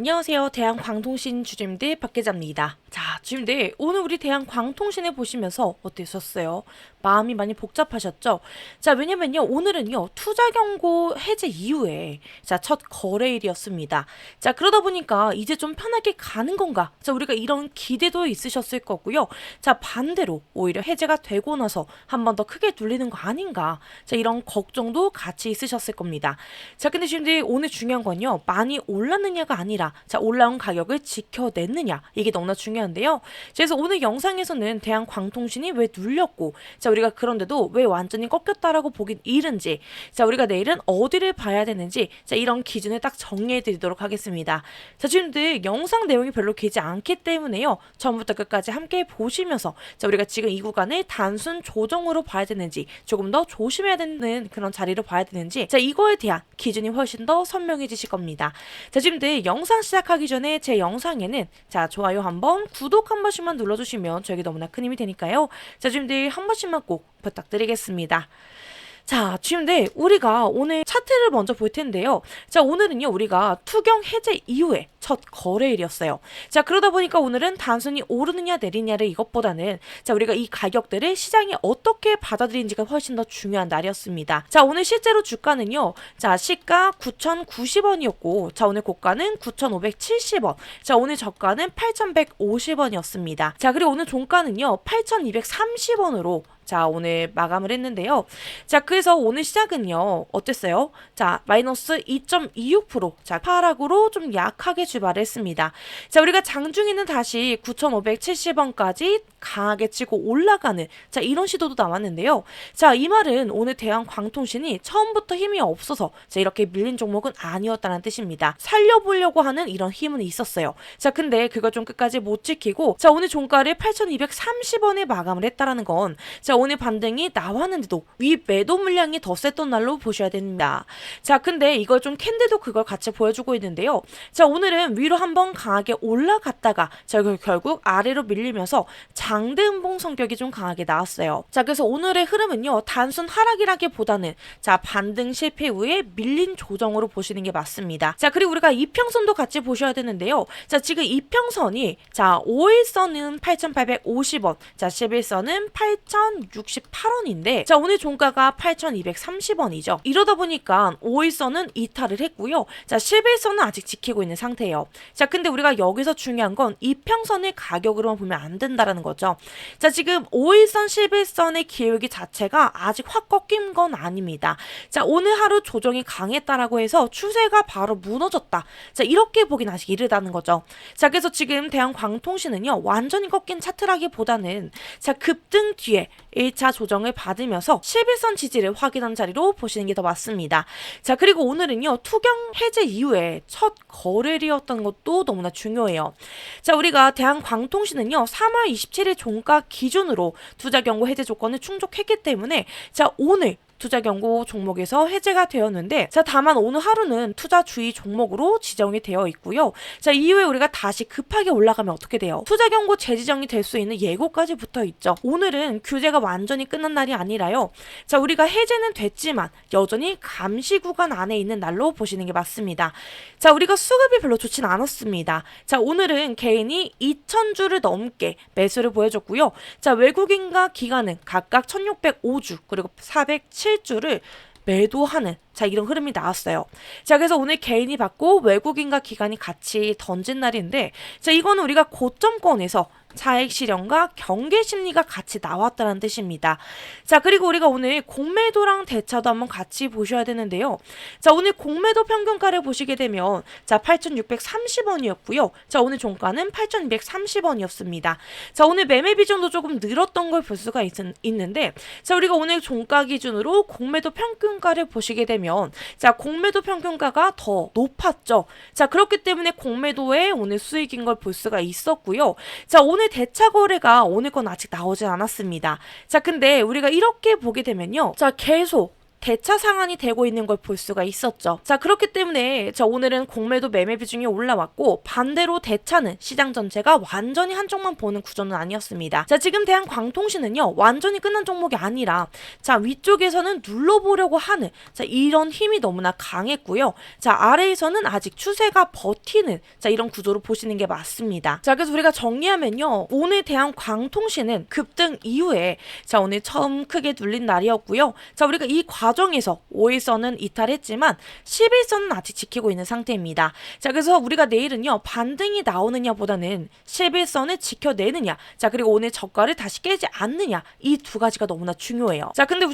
안녕하세요. 대한광통신 주주님들 박계자입니다. 자, 주주님들 오늘 우리 대한광통신을 보시면서 어떠셨어요? 마음이 많이 복잡하셨죠? 자, 왜냐면요 오늘은요 투자 경고 해제 이후에 첫 거래일이었습니다. 자, 그러다 보니까 이제 좀 편하게 가는 건가? 자, 우리가 이런 기대도 있으셨을 거고요. 자, 반대로 오히려 해제가 되고 나서 한 번 더 크게 눌리는 거 아닌가? 자, 이런 걱정도 같이 있으셨을 겁니다. 자, 근데 주주님들 오늘 중요한 건요 많이 올랐느냐가 아니라 자, 올라온 가격을 지켜냈느냐, 이게 너무나 중요한데요. 그래서 오늘 영상에서는 대한광통신이 왜 눌렸고, 자, 우리가 그런데도 왜 완전히 꺾였다라고 보긴 이른지, 자, 우리가 내일은 어디를 봐야 되는지, 자, 이런 기준을 딱 정리해 드리도록 하겠습니다. 자, 지금들 영상 내용이 별로 길지 않기 때문에요, 처음부터 끝까지 함께 보시면서 자, 우리가 지금 이 구간을 단순 조정으로 봐야 되는지, 조금 더 조심해야 되는 그런 자리로 봐야 되는지, 자, 이거에 대한 기준이 훨씬 더 선명해지실 겁니다. 자, 지금들 영상 시작하기 전에 제 영상에는 자, 좋아요 한번, 구독 한 번씩만 눌러주시면 저에게 너무나 큰 힘이 되니까요. 자, 지금들 한 번씩만 꼭 부탁드리겠습니다. 자, 지금들 우리가 오늘 차트를 먼저 볼 텐데요. 자, 오늘은요 우리가 투경 해제 이후에 첫 거래일이었어요. 자, 그러다 보니까 오늘은 단순히 오르느냐 내리냐를 이것보다는 자, 우리가 이 가격들을 시장이 어떻게 받아들이는지가 훨씬 더 중요한 날이었습니다. 자, 오늘 실제로 주가는요, 자, 시가 9,090원이었고, 자, 오늘 고가는 9,570원, 자, 오늘 저가는 8,150원이었습니다. 자, 그리고 오늘 종가는요 8,230원으로 자, 오늘 마감을 했는데요. 자, 그래서 오늘 시작은요 어땠어요? 자, 마이너스 2.26%, 자, 하락으로 좀 약하게 출발을 했습니다. 자, 우리가 장중에는 다시 9,570원까지 강하게 치고 올라가는 자, 이런 시도도 나왔는데요. 자, 이 말은 오늘 대한광통신이 처음부터 힘이 없어서 자, 이렇게 밀린 종목은 아니었다는 뜻입니다. 살려보려고 하는 이런 힘은 있었어요. 자, 근데 그걸 좀 끝까지 못 지키고 자, 오늘 종가를 8,230원에 마감을 했다라는 건 자, 오늘 반등이 나왔는데도 위 매도 물량이 더 셌던 날로 보셔야 됩니다. 자, 근데 이걸 좀 캔들도 그걸 같이 보여주고 있는데요. 자, 오늘은 위로 한번 강하게 올라갔다가 자, 결국 아래로 밀리면서 장대음봉 성격이 좀 강하게 나왔어요. 자, 그래서 오늘의 흐름은요 단순 하락이라기보다는 자, 반등 실패 후에 밀린 조정으로 보시는 게 맞습니다. 자, 그리고 우리가 이평선도 같이 보셔야 되는데요. 자, 지금 이평선이 자, 5일선은 8,850원, 자, 10일선은 8,068원인데 자, 오늘 종가가 8,230원이죠. 이러다 보니까 5일선은 이탈을 했고요. 자, 10일선은 아직 지키고 있는 상태예요. 자, 근데 우리가 여기서 중요한 건 이평선의 가격으로만 보면 안 된다라는 거죠. 자, 지금 5일선, 11선의 기울기 자체가 아직 확 꺾인 건 아닙니다. 자, 오늘 하루 조정이 강했다라고 해서 추세가 바로 무너졌다. 자, 이렇게 보긴 아직 이르다는 거죠. 자, 그래서 지금 대한광통신은요 완전히 꺾인 차트라기보다는 자, 급등 뒤에 1차 조정을 받으면서 11선 지지를 확인한 자리로 보시는 게 더 맞습니다. 자, 그리고 오늘은요 투경 해제 이후에 첫 거래일이었던 것도 너무나 중요해요. 자, 우리가 대한광통신은요 3월 27일 종가 기준으로 투자 경고 해제 조건을 충족했기 때문에 자, 오늘 투자 경고 종목에서 해제가 되었는데 자, 다만 오늘 하루는 투자 주의 종목으로 지정이 되어 있고요. 자, 이후에 우리가 다시 급하게 올라가면 어떻게 돼요? 투자 경고 재지정이 될 수 있는 예고까지 붙어 있죠. 오늘은 규제가 완전히 끝난 날이 아니라요. 자, 우리가 해제는 됐지만 여전히 감시 구간 안에 있는 날로 보시는 게 맞습니다. 자, 우리가 수급이 별로 좋진 않았습니다. 자, 오늘은 개인이 2,000주를 넘게 매수를 보여줬고요. 자, 외국인과 기관은 각각 1,605주 그리고 407주를 매도하는 자, 이런 흐름이 나왔어요. 자, 그래서 오늘 개인이 받고 외국인과 기관이 같이 던진 날인데 자, 이거는 우리가 고점권에서 차익 실현과 경계 심리가 같이 나왔다는 뜻입니다. 자, 그리고 우리가 오늘 공매도랑 대차도 한번 같이 보셔야 되는데요. 자, 오늘 공매도 평균가를 보시게 되면 자, 8,630원이었고요. 자, 오늘 종가는 8,230원이었습니다. 자, 오늘 매매 비중도 조금 늘었던 걸 볼 수가 있는데 자, 우리가 오늘 종가 기준으로 공매도 평균가를 보시게 되면 자, 공매도 평균가가 더 높았죠. 자, 그렇기 때문에 공매도에 오늘 수익인 걸 볼 수가 있었고요. 자, 오늘 대차 거래가 오늘 건 아직 나오진 않았습니다. 자, 근데 우리가 이렇게 보게 되면요. 자, 계속 대차 상한이 되고 있는 걸 볼 수가 있었죠. 자, 그렇기 때문에 자, 오늘은 공매도 매매 비중이 올라왔고 반대로 대차는 시장 전체가 완전히 한쪽만 보는 구조는 아니었습니다. 자, 지금 대한광통신은요, 완전히 끝난 종목이 아니라 자, 위쪽에서는 눌러보려고 하는 자, 이런 힘이 너무나 강했고요. 자, 아래에서는 아직 추세가 버티는 자, 이런 구조로 보시는 게 맞습니다. 자, 그래서 우리가 정리하면요, 오늘 대한광통신은 급등 이후에 자, 오늘 처음 크게 눌린 날이었고요. 자, 우리가 이 과정에서 5일선은 이탈했지만 11선은 아직 지키고 있는 상태입니다. 자, 그래서 우리가 내일은요, 반등이 나오느냐 보다는 11선을 지켜내느냐, 자, 그리고 오늘 저가를 다시 깨지 않느냐, 이 두 가지가 너무나 중요해요. 자, 근데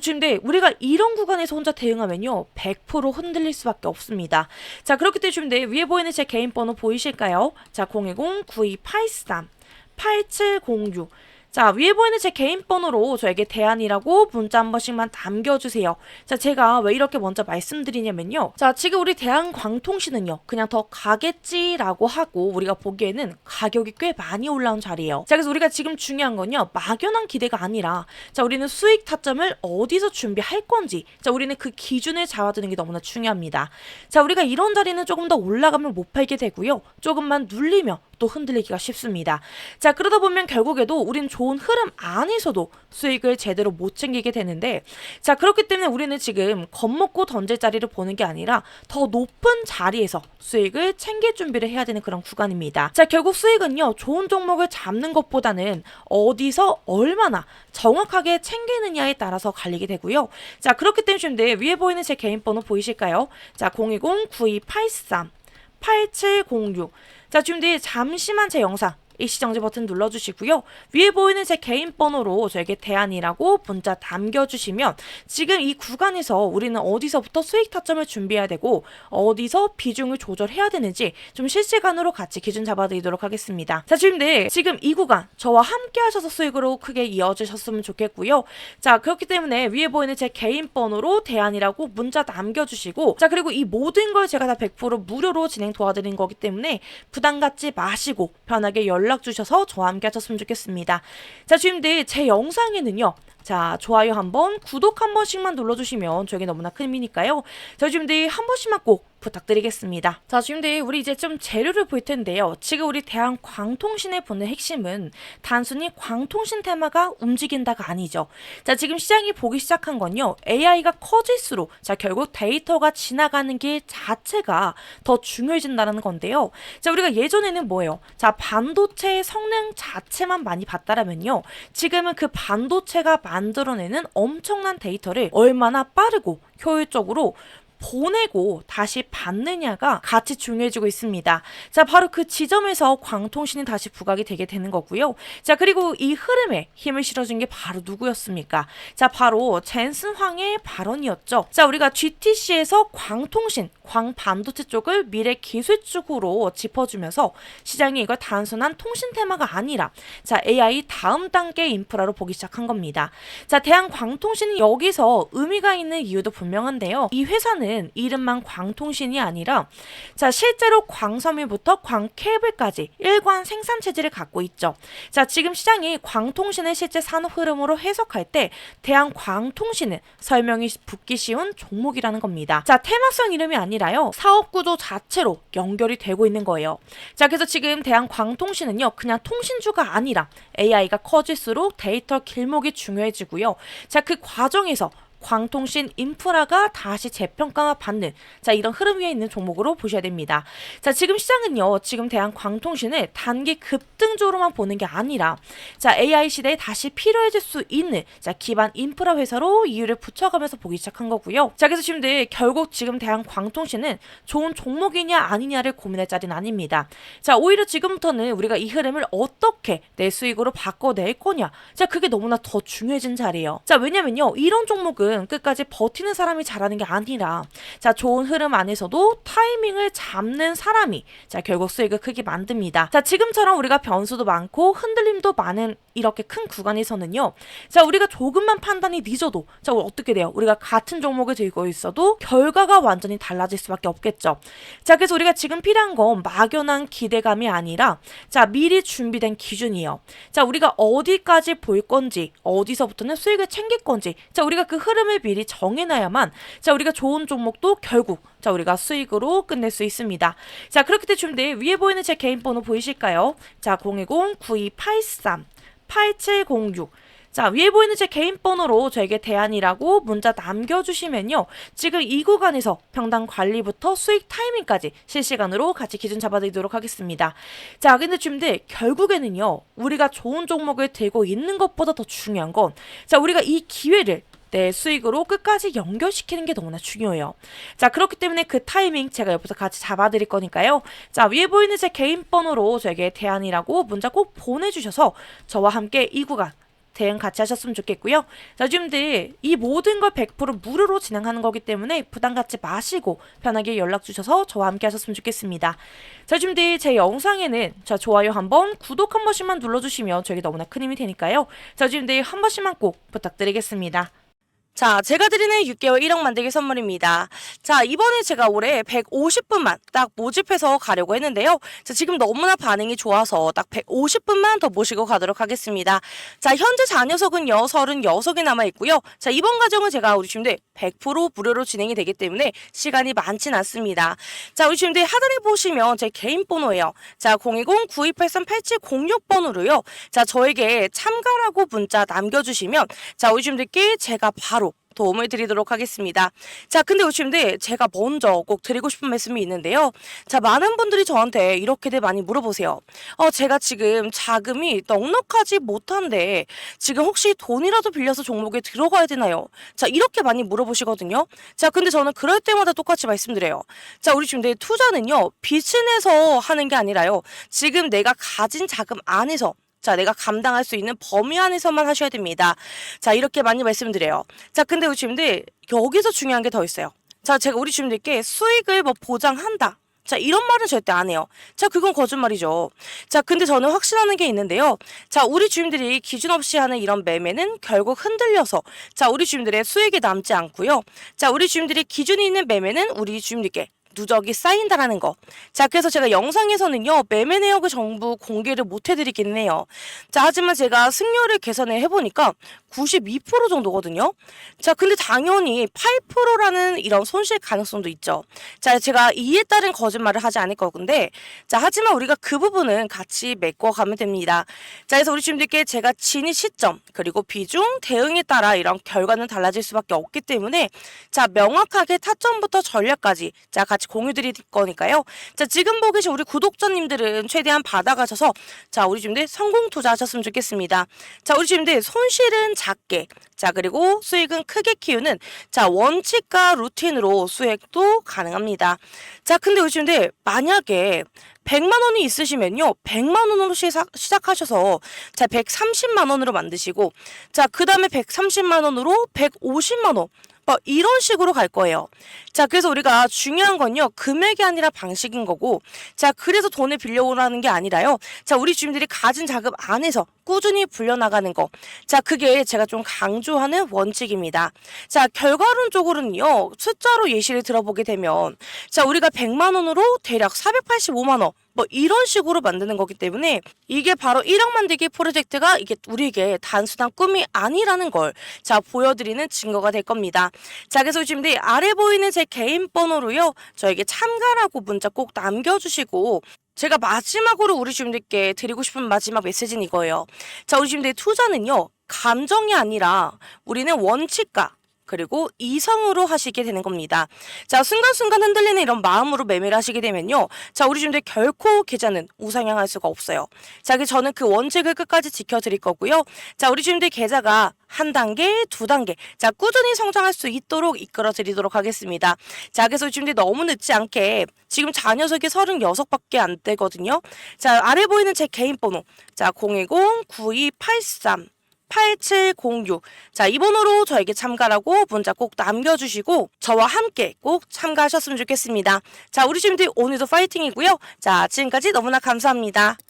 우리가 이런 구간에서 혼자 대응하면요, 100% 흔들릴 수밖에 없습니다. 자, 그렇기 때문에 위에 보이는 제 개인 번호 보이실까요? 자, 010-9283-8706. 자, 위에 보이는 제 개인 번호로 저에게 대안이라고 문자 한 번씩만 남겨주세요. 자, 제가 왜 이렇게 먼저 말씀드리냐면요. 자, 지금 우리 대한광통신은요, 그냥 더 가겠지라고 하고 우리가 보기에는 가격이 꽤 많이 올라온 자리예요. 자, 그래서 우리가 지금 중요한 건요, 막연한 기대가 아니라 자, 우리는 수익 타점을 어디서 준비할 건지, 자, 우리는 그 기준을 잡아두는 게 너무나 중요합니다. 자, 우리가 이런 자리는 조금 더 올라가면 못 팔게 되고요. 조금만 눌리면 또 흔들리기가 쉽습니다. 자, 그러다 보면 결국에도 우린 좋은 흐름 안에서도 수익을 제대로 못 챙기게 되는데, 자, 그렇기 때문에 우리는 지금 겁먹고 던질 자리를 보는 게 아니라 더 높은 자리에서 수익을 챙길 준비를 해야 되는 그런 구간입니다. 자, 결국 수익은요, 좋은 종목을 잡는 것보다는 어디서 얼마나 정확하게 챙기느냐에 따라서 갈리게 되고요. 자, 그렇기 때문에 위에 보이는 제 개인 번호 보이실까요? 자, 010-9283-8706. 자, 지금 잠시만 제 영상 일시정지 버튼 눌러주시고요. 위에 보이는 제 개인 번호로 저에게 대안이라고 문자 남겨주시면 지금 이 구간에서 우리는 어디서부터 수익 타점을 준비해야 되고 어디서 비중을 조절해야 되는지 좀 실시간으로 같이 기준 잡아드리도록 하겠습니다. 자, 지금 이 구간 저와 함께 하셔서 수익으로 크게 이어주셨으면 좋겠고요. 자, 그렇기 때문에 위에 보이는 제 개인 번호로 대안이라고 문자 남겨주시고, 자, 그리고 이 모든 걸 제가 다 100% 무료로 진행 도와드리는 거기 때문에 부담 갖지 마시고 편하게 연락 주셔서 저와 함께 하셨으면 좋겠습니다. 자, 지금 제 영상에는요, 자, 좋아요 한번, 구독 한 번씩만 눌러주시면 저에게 너무나 큰 힘이니까요. 자, 지금 한 번씩만 꼭 부탁드리겠습니다. 자, 지금 우리 이제 좀 재료를 볼 텐데요. 지금 우리 대한광통신의 보는 핵심은 단순히 광통신 테마가 움직인다가 아니죠. 자, 지금 시장이 보기 시작한 건요, AI가 커질수록 자, 결국 데이터가 지나가는 길 자체가 더 중요해진다는 건데요. 자, 우리가 예전에는 뭐예요? 자, 반도체의 성능 자체만 많이 봤다라면요, 지금은 그 반도체가 만들어내는 엄청난 데이터를 얼마나 빠르고 효율적으로 보내고 다시 받느냐가 같이 중요해지고 있습니다. 자, 바로 그 지점에서 광통신이 다시 부각이 되게 되는 거고요. 자, 그리고 이 흐름에 힘을 실어준 게 바로 누구였습니까? 자, 바로 젠슨 황의 발언이었죠. 자, 우리가 GTC에서 광통신, 광반도체 쪽을 미래 기술 쪽으로 짚어주면서 시장이 이걸 단순한 통신 테마가 아니라 자, AI 다음 단계 인프라로 보기 시작한 겁니다. 자, 대한광통신이 여기서 의미가 있는 이유도 분명한데요. 이 회사는 이름만 광통신이 아니라 자, 실제로 광섬유부터 광케이블까지 일관 생산 체제를 갖고 있죠. 자, 지금 시장이 광통신의 실제 산업 흐름으로 해석할 때 대한광통신은 설명이 붙기 쉬운 종목이라는 겁니다. 자, 테마성 이름이 아니라요, 사업 구조 자체로 연결이 되고 있는 거예요. 자, 그래서 지금 대한광통신은요, 그냥 통신주가 아니라 AI가 커질수록 데이터 길목이 중요해지고요. 자, 그 과정에서 광통신 인프라가 다시 재평가 받는 자, 이런 흐름 위에 있는 종목으로 보셔야 됩니다. 자, 지금 시장은요, 지금 대한광통신을 단기 급등주로만 보는 게 아니라 자, AI 시대에 다시 필요해질 수 있는 자, 기반 인프라 회사로 이유를 붙여가면서 보기 시작한 거고요. 자, 그래서 결국 지금 대한광통신은 좋은 종목이냐 아니냐를 고민할 자리는 아닙니다. 자, 오히려 지금부터는 우리가 이 흐름을 어떻게 내 수익으로 바꿔낼 거냐, 자, 그게 너무나 더 중요해진 자리예요. 자, 왜냐면요, 이런 종목은 끝까지 버티는 사람이 잘하는 게 아니라 자, 좋은 흐름 안에서도 타이밍을 잡는 사람이 자, 결국 수익을 크게 만듭니다. 자, 지금처럼 우리가 변수도 많고 흔들림도 많은 이렇게 큰 구간에서는요, 자, 우리가 조금만 판단이 늦어도 자, 어떻게 돼요? 우리가 같은 종목을 들고 있어도 결과가 완전히 달라질 수밖에 없겠죠. 자, 그래서 우리가 지금 필요한 건 막연한 기대감이 아니라 자, 미리 준비된 기준이에요. 자, 우리가 어디까지 볼 건지, 어디서부터는 수익을 챙길 건지, 자, 우리가 그 흐름 흐름을 미리 정해놔야만 자 우리가 좋은 종목도 결국 자 우리가 수익으로 끝낼 수 있습니다. 자 그렇기 때문에 준비 위에 보이는 제 개인 번호 보이실까요? 자 010-9283-8706 자 위에 보이는 제 개인 번호로 저에게 대안이라고 문자 남겨주시면요. 지금 이 구간에서 평당 관리부터 수익 타이밍까지 실시간으로 같이 기준 잡아드리도록 하겠습니다. 자 근데 준비 결국에는요. 우리가 좋은 종목을 들고 있는 것보다 더 중요한 건 자 우리가 이 기회를 내 수익으로 끝까지 연결시키는 게 너무나 중요해요. 자 그렇기 때문에 그 타이밍 제가 옆에서 같이 잡아드릴 거니까요. 자 위에 보이는 제 개인 번호로 저에게 대안이라고 문자 꼭 보내주셔서 저와 함께 이 구간 대응 같이 하셨으면 좋겠고요. 자, 지금들 이 모든 걸 100% 무료로 진행하는 거기 때문에 부담 갖지 마시고 편하게 연락 주셔서 저와 함께 하셨으면 좋겠습니다. 자, 지금들 제 영상에는 자, 좋아요 한번, 구독 한 번씩만 눌러주시면 저에게 너무나 큰 힘이 되니까요. 자, 지금들 한 번씩만 꼭 부탁드리겠습니다. 자, 제가 드리는 6개월 1억 만들기 선물입니다. 자, 이번에 제가 올해 150분만 딱 모집해서 가려고 했는데요. 자, 지금 너무나 반응이 좋아서 딱 150분만 더 모시고 가도록 하겠습니다. 자, 현재 자녀석은요, 36이 남아있고요. 자, 이번 과정은 제가 우리 친구들 100% 무료로 진행이 되기 때문에 시간이 많진 않습니다. 자, 우리 친구들 하단에 보시면 제 개인 번호예요. 자, 010-9283-8706번으로요. 자, 저에게 참가라고 문자 남겨주시면 자, 우리 친구들께 제가 바로 도움을 드리도록 하겠습니다. 자, 근데 요즘에 제가 먼저 꼭 드리고 싶은 말씀이 있는데요. 자, 많은 분들이 저한테 이렇게들 많이 물어보세요. 제가 지금 자금이 넉넉하지 못한데 지금 혹시 돈이라도 빌려서 종목에 들어가야 되나요? 자, 이렇게 많이 물어보시거든요. 자, 근데 저는 그럴 때마다 똑같이 말씀드려요. 자, 우리 지금 내 투자는요, 빚을 내서 하는 게 아니라요. 지금 내가 가진 자금 안에서 자, 내가 감당할 수 있는 범위 안에서만 하셔야 됩니다. 자, 이렇게 많이 말씀드려요. 자, 근데 우리 주민들 여기서 중요한 게 더 있어요. 자, 제가 우리 주민들께 수익을 뭐 보장한다. 자, 이런 말은 절대 안 해요. 자, 그건 거짓말이죠. 자, 근데 저는 확신하는 게 있는데요. 자, 우리 주민들이 기준 없이 하는 이런 매매는 결국 흔들려서 자, 우리 주민들의 수익이 남지 않고요. 자, 우리 주민들이 기준이 있는 매매는 우리 주민들께 누적이 쌓인다라는 거. 자, 그래서 제가 영상에서는요, 매매 내역을 전부 공개를 못 해드리기는 해요. 자, 하지만 제가 승률을 계산을 해보니까 92% 정도거든요. 자, 근데 당연히 8%라는 이런 손실 가능성도 있죠. 자, 제가 이에 따른 거짓말을 하지 않을 거근데, 자, 하지만 우리가 그 부분은 같이 메꿔가면 됩니다. 자, 그래서 우리 주님들께 제가 진입 시점, 그리고 비중, 대응에 따라 이런 결과는 달라질 수밖에 없기 때문에, 자, 명확하게 타점부터 전략까지, 자, 같이 공유 드릴 거니까요. 자, 지금 보고 계신 우리 구독자님들은 최대한 받아가셔서 자, 우리 주님들 성공 투자하셨으면 좋겠습니다. 자, 우리 주님들 손실은 작게, 자, 그리고 수익은 크게 키우는 자, 원칙과 루틴으로 수익도 가능합니다. 자, 근데 우리 주님들 만약에 100만 원이 있으시면요. 100만 원으로 시작하셔서 자, 130만 원으로 만드시고 자, 그다음에 130만 원으로 150만 원 이런 식으로 갈 거예요. 자, 그래서 우리가 중요한 건요, 금액이 아니라 방식인 거고, 자, 그래서 돈을 빌려오라는 게 아니라요. 자, 우리 주민들이 가진 자금 안에서 꾸준히 불려나가는 거. 자, 그게 제가 좀 강조하는 원칙입니다. 자, 결과론적으로는요, 숫자로 예시를 들어보게 되면, 자, 우리가 100만 원으로 대략 485만 원. 이런 식으로 만드는 거기 때문에 이게 바로 1억 만들기 프로젝트가 이게 우리에게 단순한 꿈이 아니라는 걸 자, 보여드리는 증거가 될 겁니다. 자, 그래서 지금 아래 보이는 제 개인 번호로요. 저에게 참가라고 문자 꼭 남겨주시고 제가 마지막으로 우리 주민들께 드리고 싶은 마지막 메시지는 이거예요. 자, 우리 주민들의 투자는요. 감정이 아니라 우리는 원칙과 그리고 이성으로 하시게 되는 겁니다. 자, 순간순간 흔들리는 이런 마음으로 매매를 하시게 되면요. 자, 우리 주민들 결코 계좌는 우상향할 수가 없어요. 자, 저는 그 원칙을 끝까지 지켜드릴 거고요. 자, 우리 주민들 계좌가 한 단계, 두 단계, 자, 꾸준히 성장할 수 있도록 이끌어 드리도록 하겠습니다. 자, 그래서 주민들 너무 늦지 않게 지금 자녀석이 36밖에 안 되거든요. 자, 아래 보이는 제 개인 번호. 자, 010-9283 8706. 자, 이 번호로 저에게 참가라고 문자 꼭 남겨주시고 저와 함께 꼭 참가하셨으면 좋겠습니다. 자, 우리 주민들 오늘도 파이팅이고요. 자, 지금까지 너무나 감사합니다.